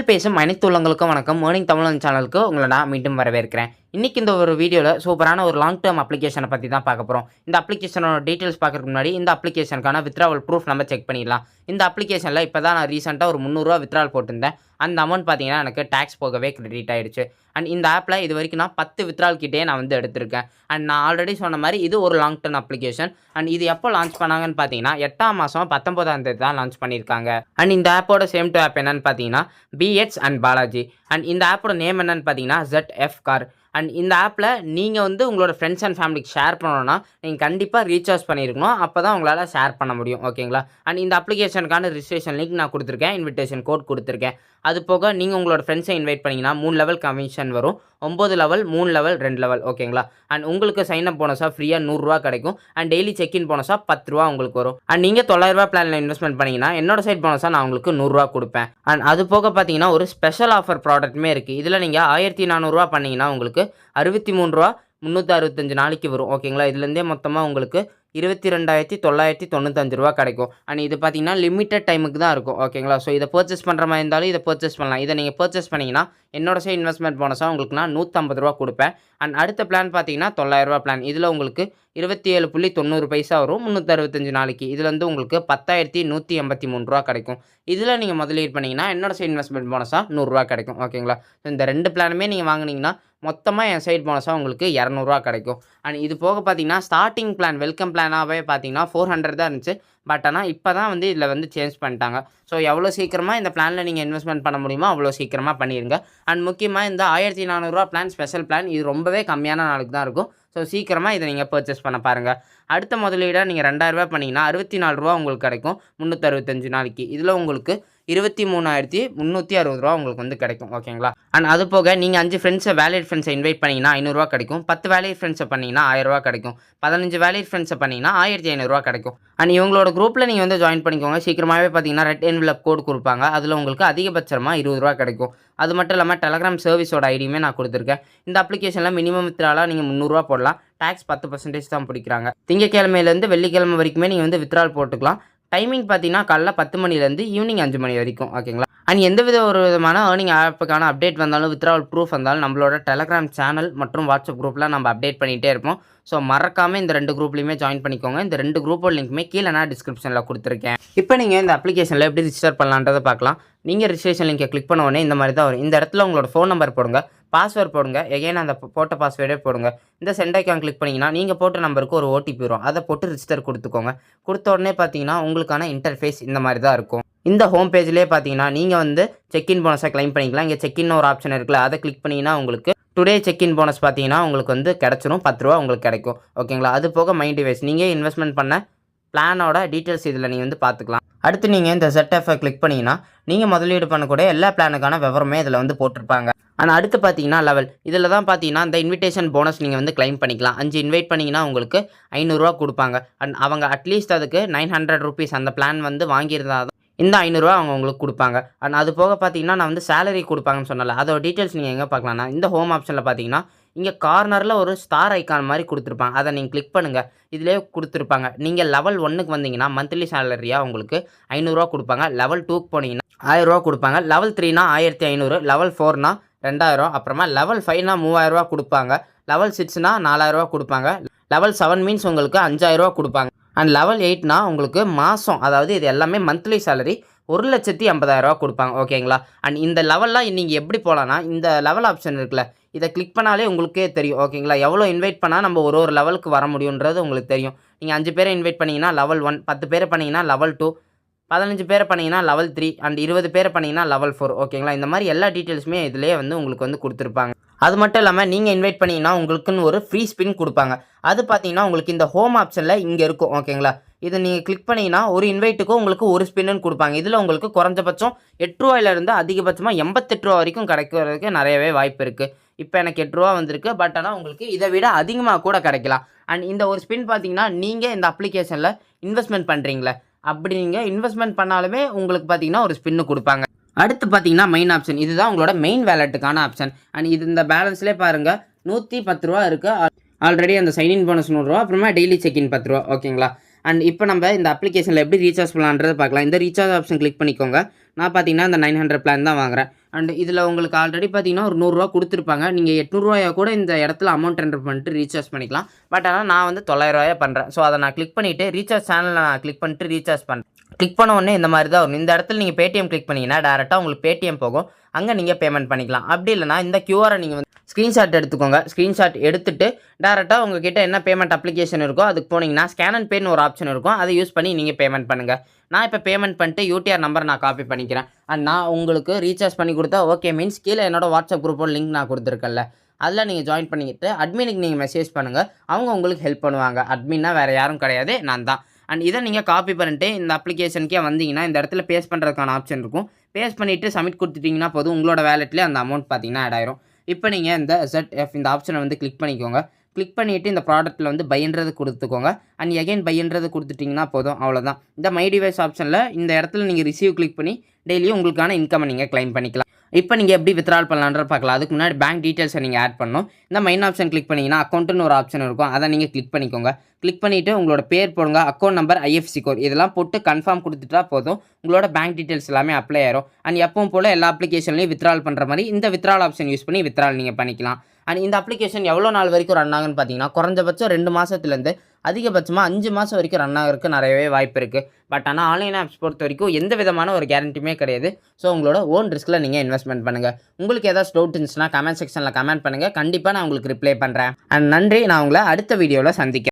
பேசும் அனைத்து உள்ளங்களுக்கும் வணக்கம். ஏர்னிங் தமிழன் சேனலுக்கு உங்களை நான் மீண்டும் வரவேற்கிறேன். இன்னைக்கு இந்த ஒரு வீடியோவில் சூப்பரான ஒரு லாங் டேர்ம் அப்ளிகேஷனை பற்றி தான் பார்க்க போகிறோம். இந்த அப்ளிகேஷனோட டீட்டெயில்ஸ் பார்க்கறதுக்கு முன்னாடி இந்த அப்ளிகேஷனுக்கான வித்ட்ராவல் ப்ரூஃப் நம்ம செக் பண்ணிடலாம். இந்த அப்ளிகேஷனில் இப்போ தான் நான் ரீசெண்டாக ஒரு 300 வித்ட்ராவல் போட்டிருந்தேன். அந்த அமௌண்ட் பார்த்தீங்கன்னா எனக்கு டேக்ஸ் போகவே கிரெடிட் ஆயிடுச்சு. அண்ட் இந்த ஆப்பில் இது வரைக்கும் நான் 10 வித்ட்ராவல் கிட்டே நான் வந்து எடுத்திருக்கேன். அண்ட் நான் ஆல்ரெடி சொன்ன மாதிரி இது ஒரு லாங் டேர்ம் அப்ளிகேஷன். அண்ட் இது எப்போ லான்ச் பண்ணாங்கன்னு பார்த்தீங்கன்னா 8ஆம் மாதம் 19ஆம் தேதி தான் லான்ச் பண்ணியிருக்காங்க. அண்ட் இந்த ஆப்போட சேம் டு ஆப் என்னன்னு பார்த்தீங்கன்னா பிஎச் அண்ட் பாலாஜி. அண்ட் இந்த ஆப்போட நேம் என்னன்னு பார்த்தீங்கன்னா ZF கார். அண்ட் இந்த ஆப்பில் நீங்கள் வந்து உங்களோட ஃப்ரெண்ட்ஸ் அண்ட் ஃபேமிலிக்கு ஷேர் பண்ணணும்னா நீங்கள் கண்டிப்பாக ரீசார்ஜ் பண்ணியிருக்கணும். அப்போ தான் உங்களால் ஷேர் பண்ண முடியும். ஓகேங்களா? அண்ட் இந்த அப்ளிகேஷனுக்கான ரிஜிஸ்ட்ரேஷன் லிங்க் நான் கொடுத்துருக்கேன், இன்விடேஷன் கோட் கொடுத்துருக்கேன். அது போக நீங்கள் உங்களோட ஃப்ரெண்ட்ஸை இன்வைட் பண்ணிங்கன்னா 3 லெவல் கமிஷன் வரும். 9 லெவல், 3 லெவல், 2 லெவல். ஓகேங்களா? அண்ட் உங்களுக்கு சைன் அப் போனஸாக ஃப்ரீயாக 100 ரூபா கிடைக்கும். அண்ட் டெய்லி செக்இன் போனஸாக 10 ரூபா உங்களுக்கு வரும். அண்ட் நீங்கள் 900 ரூபா பிளானில் இன்வெஸ்ட்மெண்ட் பண்ணிங்கன்னா என்னோட சைட் போனஸாக நான் உங்களுக்கு 100 ரூபா கொடுப்பேன். அண்ட் அது போக பார்த்தீங்கன்னா ஒரு ஸ்பெஷல் ஆஃபர் ப்ராடக்ட்டுமே இருக்குது. இதில் நீங்கள் 1400 ரூபா பண்ணிங்கன்னா உங்களுக்கு 63 ரூபா 365 நாளைக்கு வரும். ஓகேங்களா? இதுலேருந்தே மொத்தமாக உங்களுக்கு 22,995 ரூபா கிடைக்கும். அண்ட் இது பார்த்தீங்கன்னா லிமிட்டட் டைமுக்கு தான் இருக்கும். ஓகேங்களா? ஸோ இதை பர்ச்சேஸ் பண்ணுற மாதிரி இருந்தாலும் இதை பர்ச்சேஸ் பண்ணலாம். இதை நீங்கள் பர்ச்சேஸ் பண்ணிங்கன்னா என்னோட சைட் இன்வெஸ்ட்மெண்ட் போனஸாக உங்களுக்கு நான் 150 ரூபா கொடுப்பேன். அண்ட் அடுத்த பிளான் பார்த்தீங்கன்னா 900 ரூபா பிளான். இதில் உங்களுக்கு 27.90 வரும் 365 நாளைக்கு. இதில் வந்து உங்களுக்கு 10,183 ரூபா கிடைக்கும். இதில் நீங்கள் முதலீடு பண்ணிங்கன்னா என்னோட சைட் இன்வெஸ்ட்மெண்ட் போனஸாக 100 ரூபா கிடைக்கும். ஓகேங்களா? ஸோ இந்த 2 பிளானுமே நீங்கள் வாங்கினீங்கன்னா மொத்தமாக என் சைட் போனஸாக உங்களுக்கு 200 ரூபா கிடைக்கும். அண்ட் இது போக பார்த்தீங்கன்னா ஸ்டார்டிங் பிளான் வெல்கம் பிளானாகவே பார்த்தீங்கன்னா 400 தான் இருந்துச்சு. பட் ஆனால் இப்போ தான் வந்து இதில் வந்து சேஞ்ச் பண்ணிட்டாங்க. ஸோ எவ்வளோ சீக்கிரமாக இந்த பிளானில் நீங்கள் இன்வெஸ்ட்மெண்ட் பண்ண முடியுமோ அவ்வளோ சீக்கிரமாக பண்ணிடுங்க. அண்ட் முக்கியமாக இந்த 1400 ரூபா பிளான் ஸ்பெஷல் பிளான் இது ரொம்பவே கம்மியான நாளுக்கு தான் இருக்கும். ஸோ சீக்கிரமாக இதை நீங்கள் பர்ச்சேஸ் பண்ண பாருங்கள். அடுத்த முதலீடாக நீங்கள் 2000 ரூபா பண்ணிங்கன்னா 64 ரூபா உங்களுக்கு கிடைக்கும் 365 நாளைக்கு. இதில் உங்களுக்கு 23,360 ரூபா உங்களுக்கு வந்து கிடைக்கும். ஓகேங்களா? அண்ட் அது போக நீங்கள் 5 ஃப்ரெண்ட்ஸை வேலிட் ஃப்ரெண்ட்ஸை இன்வைட் பண்ணிங்கன்னா 500 ரூபா கிடைக்கும். 10 வேலிட் ஃப்ரெண்ட்ஸை பண்ணிங்கன்னா 1000 ரூபா கிடைக்கும். 15 வேலிட் ஃப்ரெண்ட்ஸை பண்ணிங்கன்னா 1500 ரூபா கிடைக்கும். அண்ட் இவங்களோட குரூப்பில் நீங்கள் வந்து ஜாயின் பண்ணிக்கோங்க. சீக்கிரமாகவே பார்த்தீங்கன்னா ரெட் என்வலப் கோட் கொடுப்பாங்க. அதில் உங்களுக்கு அதிகபட்சமாக 20 ரூபா கிடைக்கும். அது மட்டும் இல்லாமல் டெலகிராம் சர்வீஸோட ஐடியுமே நான் கொடுத்துருக்கேன். இந்த அப்ளிகேஷனில் மினிமம் வித்ட்ராலாக நீங்கள் 300 ரூபா போடலாம். டேக்ஸ் 10% தான் பிடிக்கிறாங்க. திங்கக்கிழமையிலேருந்து வெள்ளிக்கிழமை வரைக்குமே நீங்கள் வந்து வித்ட்ரால் போட்டுக்கலாம். டைமிங் பார்த்தீங்கன்னா காலைல 10 மணிலேருந்து ஈவினிங் 5 மணி வரைக்கும். ஓகேங்களா? அண்ட் எந்த விதமான ஏர்னிங் ஆப்புக்கான அப்டேட் வந்தாலும் வித்ட்ராவல் ப்ரூஃப் வந்தாலும் நம்மளோட டெலகிராம் சேனல் மற்றும் வாட்ஸ்அப் குரூப்பில் நம்ம அப்டேட் பண்ணிகிட்டே இருப்போம். ஸோ மறக்காமல் இந்த 2 குரூப்லையுமே ஜாயின் பண்ணிக்கோங்க. இந்த 2 குரூப்போட லிங்க்குமே கீழே நான் டிஸ்கிரிப்ஷனில் கொடுத்துருக்கேன். இப்போ நீங்கள் இந்த அப்ளிகேஷனில் எப்படி ரிஜிஸ்டர் பண்ணலான்றதை பார்க்கலாம். நீங்கள் ரிஜிஸ்ட்ரேஷன் லிங்கை கிளிக் பண்ண உடனே இந்த மாதிரி தான் வரும். இந்த இடத்துல உங்களோட ஃபோன் நம்பர் போடுங்க, பாஸ்வேர்ட் போடுங்க, எகைன் அந்த போட்ட பாஸ்வேர்டே போடுங்க. இந்த சென்ட் ஐக்கான் கிளிக் பண்ணிங்கன்னா நீங்கள் போட்ட நம்பருக்கு ஒரு OTP வரும். அதை போட்டு ரிஜிஸ்டர் கொடுத்துக்கோங்க. கொடுத்த உடனே பார்த்தீங்கன்னா உங்களுக்கான இன்டர்ஃபேஸ் இந்த மாதிரி தான் இருக்கும். இந்த ஹோம் பேஜ்லேயே பார்த்தீங்கன்னா நீங்கள் வந்து செக்இன் போனஸை கிளைம் பண்ணிக்கலாம். இங்கே செக்இன் ஒரு ஆப்ஷன் இருக்குல்ல, அதை கிளிக் பண்ணிங்கன்னா உங்களுக்கு டுடே செக்இன் போனஸ் பார்த்தீங்கன்னா உங்களுக்கு வந்து கிடச்சிரும். 10 ரூபா உங்களுக்கு கிடைக்கும். ஓகேங்களா? அது போக மைண்ட் டிவைஸ் நீங்கள் இன்வெஸ்ட்மெண்ட் பண்ண பிளானோட டீட்டெயில்ஸ் இதில் நீங்கள் வந்து பார்த்துக்கலாம். அடுத்து நீங்கள் இந்த ZF கிளிக் பண்ணிங்கன்னா நீங்கள் முதலீடு பண்ணக்கூடிய எல்லா பிளானுக்கான விவரமே இதில் வந்து போட்டிருப்பாங்க. ஆனால் அடுத்து பார்த்தீங்கன்னா லெவல் இதில் தான் பார்த்தீங்கன்னா இந்த இன்விடேஷன் போனஸ் நீங்கள் வந்து கிளைம் பண்ணிக்கலாம். 5 இன்வைட் பண்ணிங்கன்னா உங்களுக்கு 500 ரூபா கொடுப்பாங்க. அண்ட் அவங்க அட்லீஸ்ட் அதுக்கு 900 ருபீஸ் அந்த பிளான் வந்து வாங்கியிருந்தா தான் இந்த 500 ரூபா அவங்க உங்களுக்கு கொடுப்பாங்க. அண்ட் அது போக பார்த்தீங்கன்னா நான் வந்து சேலரி கொடுப்பாங்கன்னு சொன்னல, அதோட டீட்டெயில்ஸ் நீங்கள் எங்கே பார்க்கலாம்னா இந்த ஹோம் ஆப்ஷனில் பார்த்தீங்கன்னா இங்கே கார்னரில் ஒரு ஸ்டார் ஐக்கான் மாதிரி கொடுத்துருப்பாங்க. அதை நீங்கள் கிளிக் பண்ணுங்கள். இதிலே கொடுத்துருப்பாங்க. நீங்கள் லெவல் 1க்கு வந்தீங்கன்னா மந்த்லி சேலரியாக உங்களுக்கு 500 ரூபா கொடுப்பாங்க. லெவல் 2க்கு போனீங்கன்னா 1000 ரூபா கொடுப்பாங்க. லெவல் 3னா 1500, லெவல் 4னா 2000, அப்புறமா லெவல் 5னா 3000 ரூபா கொடுப்பாங்க. லெவல் 6னா 4000 ரூபா கொடுப்பாங்க. லெவல் 7 மீன்ஸ் உங்களுக்கு 5000 ரூபா கொடுப்பாங்க. அண்ட் லெவல் 8னா உங்களுக்கு மாதம், அதாவது இது எல்லாமே மந்த்லி சேலரி 1,80,000 ரூபா கொடுப்பாங்க. ஓகேங்களா? அண்ட் இந்த லெவல்லாம் நீங்கள் எப்படி போகலான்னா இந்த லெவல் ஆப்ஷன் இருக்குல்ல, இதை கிளிக் பண்ணாலே உங்களுக்கே தெரியும். ஓகேங்களா? எவ்வளோ இன்வைட் பண்ணால் நம்ம ஒரு லெவலுக்கு வர முடியுன்றது உங்களுக்கு தெரியும். நீங்கள் 5 பேரை இன்வைட் பண்ணிங்கன்னா லெவல் 1, 10 பேரை பண்ணிங்கன்னா லெவல் 2, 15 பேரை பண்ணிங்கன்னா லெவல் 3, அண்ட் 20 பேரை பண்ணிங்கன்னா லெவல் 4. ஓகேங்களா? இந்த மாதிரி எல்லா டீட்டெயில்ஸுமே இதிலே வந்து உங்களுக்கு வந்து கொடுத்துருப்பாங்க. அது மட்டும் இல்லாமல் நீங்கள் இன்வைட் பண்ணிங்கன்னா உங்களுக்குன்னு ஒரு ஃப்ரீ ஸ்பின் கொடுப்பாங்க. அது பார்த்தீங்கன்னா உங்களுக்கு இந்த ஹோம் ஆப்ஷனில் இங்கே இருக்கும். ஓகேங்களா? இதை நீங்கள் கிளிக் பண்ணிங்கன்னா ஒரு இன்வைட்டுக்கும் உங்களுக்கு ஒரு ஸ்பின்னு கொடுப்பாங்க. இதில் உங்களுக்கு குறைஞ்சபட்சம் 8 ரூபாயிலேருந்து அதிகபட்சமாக 88 ரூபா வரைக்கும் கிடைக்கிறதுக்கு நிறையவே வாய்ப்பு இருக்குது. இப்போ எனக்கு 8 ரூபா வந்திருக்கு. பட் ஆனால் உங்களுக்கு இதை விட அதிகமாக கூட கிடைக்கலாம். அண்ட் இந்த ஒரு ஸ்பின் பார்த்தீங்கன்னா நீங்கள் இந்த அப்ளிகேஷனில் இன்வெஸ்ட்மெண்ட் பண்ணுறீங்களே, அப்படி நீங்கள் இன்வெஸ்ட்மெண்ட் பண்ணாலுமே உங்களுக்கு பார்த்தீங்கன்னா ஒரு ஸ்பின்னு கொடுப்பாங்க. அடுத்து பார்த்தீங்கன்னா மெயின் ஆப்ஷன். இதுதான் உங்களோட மெயின் வேலெட்டுக்கான ஆப்ஷன். அண்ட் இது இந்த பேலன்ஸ்லேயே பாருங்கள் 110 ரூபா இருக்குது. ஆல்ரெடி அந்த சைன்இன் போனஸ் 100 ரூபா, அப்புறமா டெய்லி செக்இன் 10 ரூபா. ஓகேங்களா? அண்ட் இப்போ நம்ம இந்த அப்ளிகேஷனில் எப்படி ரீசார்ஜ் பண்ணலான்றதை பார்க்கலாம். இந்த ரீசார்ஜ் ஆப்ஷன் கிளிக் பண்ணிக்கோங்க. நான் பார்த்தீங்கன்னா இந்த 900 பிளான் தான் வாங்குறேன். அண்ட் இதில் உங்களுக்கு ஆல்ரெடி பார்த்தீங்கன்னா ஒரு ரூ. 100 குடுத்துருப்பாங்க. நீங்க ரூ. 800 கூட இந்த இடத்துல அமௌண்ட் என்டர் பண்ணிட்டு ரீசார்ஜ் பண்ணிக்கலாம். பட் ஆனா நான் வந்து ரூ. 900 பண்றேன். ஸோ அத நான் கிளிக் பண்ணிட்டு ரீசார்ஜ் சேனல்ல நான் கிளிக் பண்ணிட்டு ரீசார்ஜ் பண்றேன். கிளிக் பண்ண உடனே இந்த மாதிரி தான் வரும். இந்த இடத்துல நீங்க பேடிஎம் கிளிக் பண்ணீங்கன்னா டைரக்ட்டா உங்களுக்கு பேடிஎம் போகும். அங்க நீங்க பேமெண்ட் பண்ணிக்கலாம். அப்படி இல்லன்னா இந்த கியூஆர நீங்க வந்து ஸ்கிரீன்ஷாட் எடுத்துக்கோங்க. ஸ்கிரீன்ஷாட் எடுத்துட்டு டைரக்ட்டா உங்ககிட்ட என்ன பேமெண்ட் அப்ளிகேஷன் இருக்கோ அதுக்கு போனீங்கன்னா ஸ்கேன் அண்ட் பேன்னு ஒரு ஆப்ஷன் இருக்கும். அதை யூஸ் பண்ணி நீங்க பேமெண்ட் பண்ணுங்க. நான் இப்போ பேமெண்ட் பண்ணிட்டு யூடிஆர் நம்பர் நான் காப்பி பண்ணிக்கிறேன். அண்ட் நான் உங்களுக்கு ரீசார்ஜ் பண்ணி கொடுத்தா ஓகே மீன்ஸ் கீழே என்னோட வாட்ஸ்அப் குரூப்போட லிங்க் நான் கொடுத்துருக்கேன்ல, அதில் நீங்கள் ஜாயின் பண்ணிக்கிட்டு அட்மினுக்கு நீங்கள் மெசேஜ் பண்ணுங்கள். அவங்க உங்களுக்கு ஹெல்ப் பண்ணுவாங்க. அட்மின்னா வேறு யாரும் கிடையாது, நான் தான். அண்ட் இதை நீங்கள் காப்பி பண்ணிட்டு இந்த அப்ளிகேஷனுக்கே வந்தீங்கன்னா இந்த இடத்துல பேஸ்ட் பண்ணுறதுக்கான ஆப்ஷன் இருக்கும். பேஸ்ட் பண்ணிவிட்டு சப்மிட் கொடுத்துட்டிங்கன்னா போதும், உங்களோட வேலெட்லேயே அந்த அமௌண்ட் பார்த்தீங்கன்னா ஆட் ஆயிரும். இப்போ நீங்கள் இந்த ZF இந்த ஆப்ஷனை வந்து கிளிக் பண்ணிக்கோங்க. கிளிக் பண்ணிவிட்டு இந்த ப்ராடக்ட்டில் வந்து பைன்றது கொடுத்துக்கோங்க. அண்ட் எகைன் பைன்றது கொடுத்துட்டிங்கன்னா போதும், அவ்வளோதான். இந்த மை டிவைஸ் ஆப்ஷனில் இந்த இடத்துல நீங்கள் ரிசீவ் கிளிக் பண்ணி டெய்லியும் உங்களுக்கான இன்கமை நீங்கள் கிளைம் பண்ணிக்கலாம். இப்போ நீங்கள் எப்படி வித்ட்ரால் பண்ணலான்ற பார்க்கலாம். அதுக்கு முன்னாடி பேங்க் டீட்டெயில்ஸை நீங்கள் ஆட் பண்ணணும். இந்த மைன் ஆப்ஷன் கிளிக் பண்ணிங்கன்னா அக்கௌண்ட்டுன்னு ஒரு ஆப்ஷன் இருக்கும். அதை நீங்கள் கிளிக் பண்ணிக்கோங்க. கிளிக் பண்ணிவிட்டு உங்களோட பேர் போடுங்க, அக்கௌண்ட் நம்பர், IFSC கோட் இதெல்லாம் போட்டு கன்ஃபார்ம் கொடுத்துட்டா போதும், உங்களோட பேங்க் டீட்டெயில்ஸ் எல்லாமே அப்ளை ஆயிரும். அண்ட் எப்பவும் போல் எல்லா அப்ளிகேஷன்லையும் வித்ட்ரால் பண்ணுற மாதிரி இந்த வித்ட்ரால் ஆப்ஷன் யூஸ் பண்ணி வித்ட்ரால் நீங்கள் பண்ணிக்கலாம். அண்ட் இந்த அப்ளிகேஷன் எவ்வளோ நாள் வரைக்கும் ரன் ஆகுன்னு பார்த்தீங்கன்னா குறைஞ்சபட்சம் 2 மாதத்துலேருந்து அதிகபட்சமாக 5 மாதம் வரைக்கும் ரன் ஆகிறதுக்கு நிறையவே வாய்ப்பு இருக்குது. பட் ஆனால் ஆன்லைன் ஆப்ஸ் பொறுத்த வரைக்கும் எந்த விதமான ஒரு கேரண்டியுமே கிடையாது. ஸோ உங்களோட ஓன் ரிஸ்கில் நீங்கள் இன்வெஸ்ட்மெண்ட் பண்ணுங்கள். உங்களுக்கு ஏதாச்சும் டவுட் இருந்துச்சுன்னா கமெண்ட் செக்ஷனில் கமெண்ட் பண்ணுங்கள். கண்டிப்பாக நான் உங்களுக்கு ரிப்ளை பண்ணுறேன். அண்ட் நன்றி. நான் உங்களை அடுத்த வீடியோவில் சந்திக்கிறேன்.